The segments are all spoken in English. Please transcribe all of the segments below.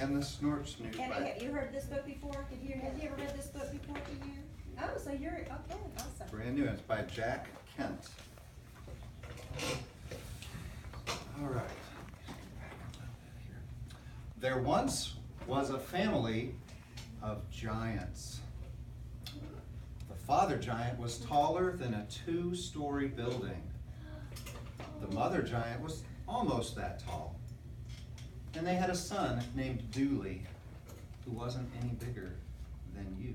and the Snort Snoot. And have you heard this book before? Have you ever read this book before? Oh, so you're, okay, awesome. Brand new. It's by Jack Kent. All right. There once was a family of giants. The father giant was taller than a 2-story building. The mother giant was almost that tall. And they had a son named Dooley, who wasn't any bigger than you.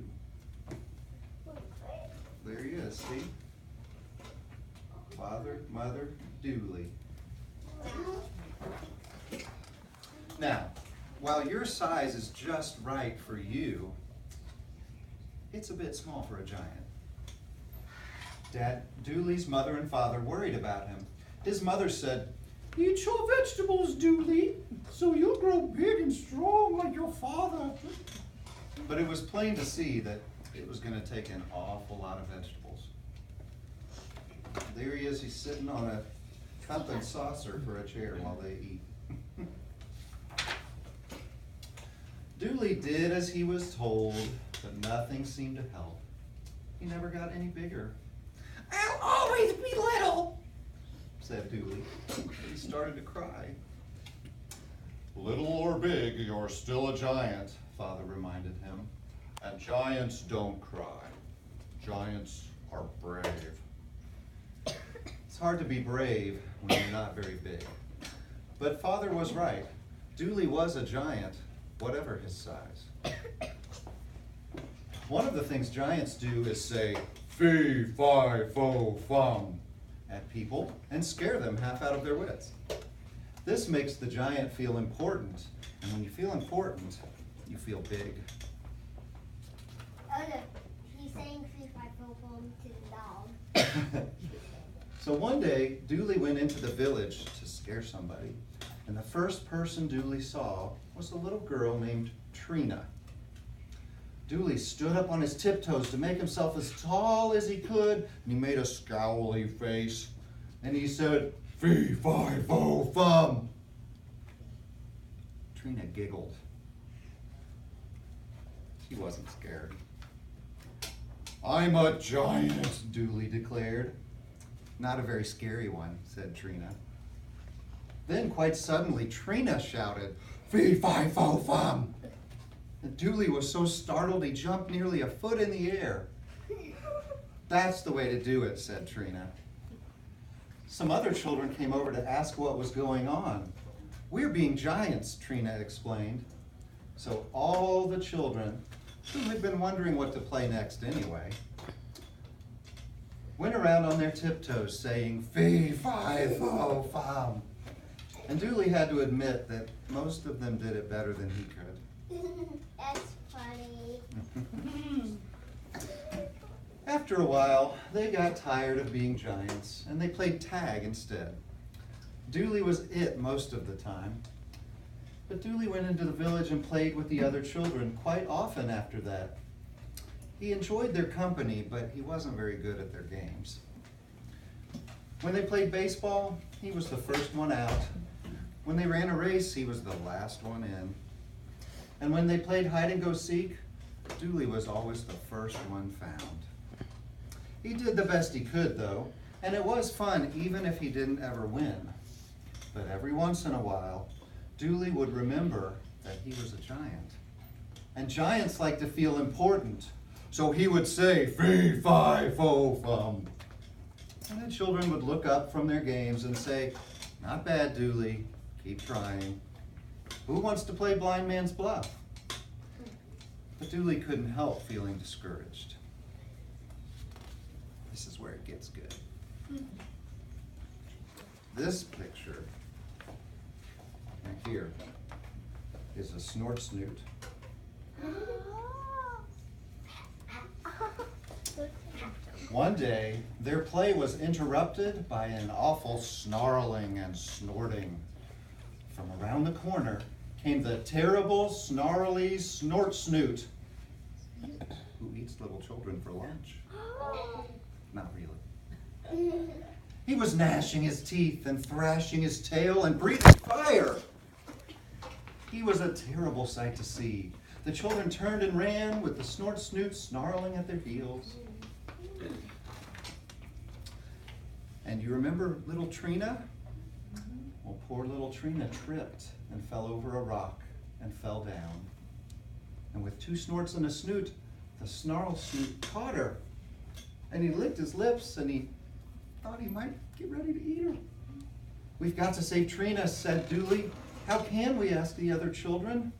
There he is, see? Father, mother, Dooley. Now, while your size is just right for you, it's a bit small for a giant. Dooley's mother and father worried about him. His mother said, "Eat your vegetables, Dooley, so you'll grow big and strong like your father." But it was plain to see that it was going to take an awful lot of vegetables. There he is, he's sitting on a cup and saucer for a chair while they eat. Dooley did as he was told, but nothing seemed to help. He never got any bigger. "I'll always be little," said Dooley. He started to cry. "Little or big, you're still a giant," Father reminded him. "And giants don't cry. Giants are brave." It's hard to be brave when you're not very big. But Father was right. Dooley was a giant, whatever his size. One of the things giants do is say, "Fee, fi, fo, fum," at people and scare them half out of their wits. This makes the giant feel important, and when you feel important, you feel big. Oh no, he's saying fee, fi, fo, fum to the dog. So one day, Dooley went into the village to scare somebody, and the first person Dooley saw was a little girl named Trina. Dooley stood up on his tiptoes to make himself as tall as he could, and he made a scowly face, and he said, "Fee, fi, fo, fum." Trina giggled. She wasn't scared. "I'm a giant," Dooley declared. "Not a very scary one," said Trina. Then, quite suddenly, Trina shouted, "Fee, fi, fo, fum." And Dooley was so startled he jumped nearly a foot in the air. "That's the way to do it," said Trina. Some other children came over to ask what was going on. "We're being giants," Trina explained. So all the children, who had been wondering what to play next anyway, went around on their tiptoes saying, "Fee, fi, fo, fum." And Dooley had to admit that most of them did it better than he could. That's funny. After a while, they got tired of being giants, and they played tag instead. Dooley was it most of the time. But Dooley went into the village and played with the other children quite often after that. He enjoyed their company, but he wasn't very good at their games. When they played baseball, he was the first one out. When they ran a race, he was the last one in. And when they played hide and go seek, Dooley was always the first one found. He did the best he could, though, and it was fun even if he didn't ever win. But every once in a while, Dooley would remember that he was a giant. And giants like to feel important, so he would say, "Fee, fi, fo, fum." And the children would look up from their games and say, "Not bad, Dooley. Keep trying. Who wants to play blind man's bluff?" But Dooley couldn't help feeling discouraged. This is where it gets good. This picture right here is a Snort Snoot. One day, their play was interrupted by an awful snarling and snorting. From around the corner came the terrible, snarly Snort Snoot, who eats little children for lunch. Not really. He was gnashing his teeth and thrashing his tail and breathing fire. He was a terrible sight to see. The children turned and ran with the snort-snoots snarling at their heels. And you remember little Trina? Well, poor little Trina tripped and fell over a rock and fell down. And with two snorts and a snoot, the snarl snoot caught her. And he licked his lips and he thought he might get ready to eat her. We've got to save Trina, said Dooley. How can we? Asked the other children.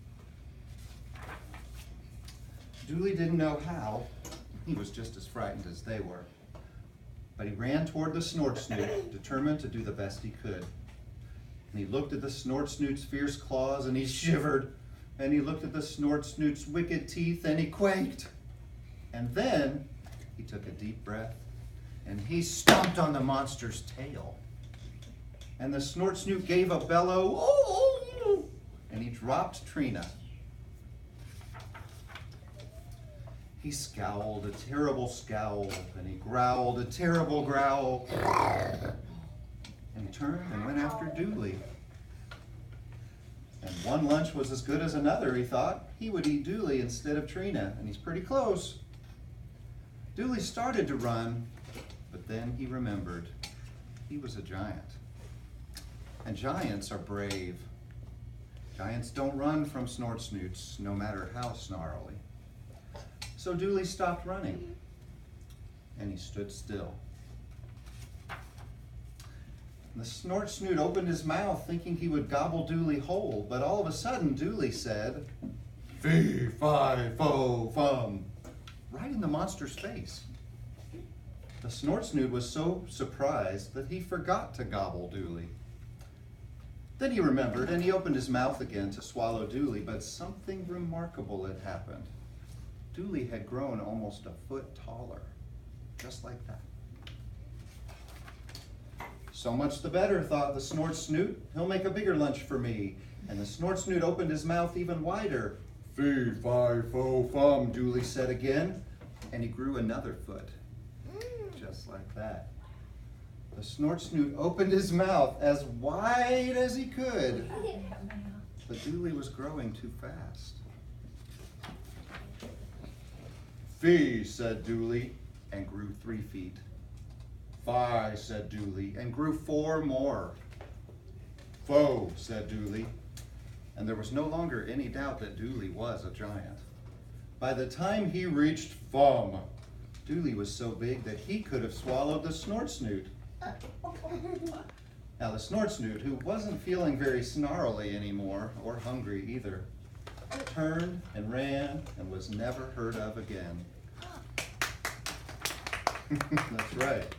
Dooley didn't know how. He was just as frightened as they were. But he ran toward the snort-snoot, determined to do the best he could. And he looked at the snort-snoot's fierce claws and he shivered. And he looked at the snort-snoot's wicked teeth and he quaked. And then he took a deep breath and he stomped on the monster's tail. And the snort-snoot gave a bellow, "Oh!" and he dropped Trina. He scowled a terrible scowl, and he growled a terrible growl. And he turned and went after Dooley. And one lunch was as good as another, he thought. He would eat Dooley instead of Trina, and he's pretty close. Dooley started to run, but then he remembered. He was a giant. And giants are brave. Giants don't run from snort-snoots, no matter how snarly. So Dooley stopped running, and he stood still. The snort-snoot opened his mouth, thinking he would gobble Dooley whole, but all of a sudden Dooley said, "Fee, fi, fo, fum," right in the monster's face. The snort-snoot was so surprised that he forgot to gobble Dooley. Then he remembered, and he opened his mouth again to swallow Dooley, but something remarkable had happened. Dooley had grown almost a foot taller, just like that. So much the better, thought the snort-snoot. He'll make a bigger lunch for me. And the snort-snoot opened his mouth even wider. "Fee, fi, fo, fum," Dooley said again, and he grew another foot, just like that. The snort-snoot opened his mouth as wide as he could, but Dooley was growing too fast. "Fee," said Dooley, and grew 3 feet. "Fi," said Dooley, and grew 4 more. "Fo," said Dooley, and there was no longer any doubt that Dooley was a giant. By the time he reached Fum, Dooley was so big that he could have swallowed the snort-snoot. Now the snort-snoot, who wasn't feeling very snarly anymore, or hungry either, turned and ran and was never heard of again. That's right.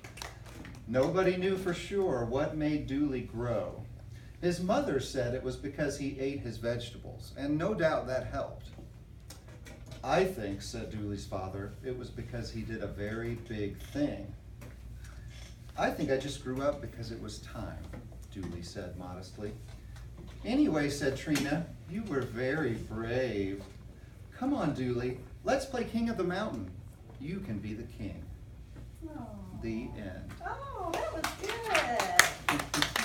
Nobody knew for sure what made Dooley grow. His mother said it was because he ate his vegetables, and no doubt that helped. "I think," said Dooley's father, "it was because he did a very big thing." "I think I just grew up because it was time," Dooley said modestly. "Anyway," said Trina, "you were very brave. Come on, Dooley, let's play King of the Mountain. You can be the king." Oh. The end. Oh, that was good.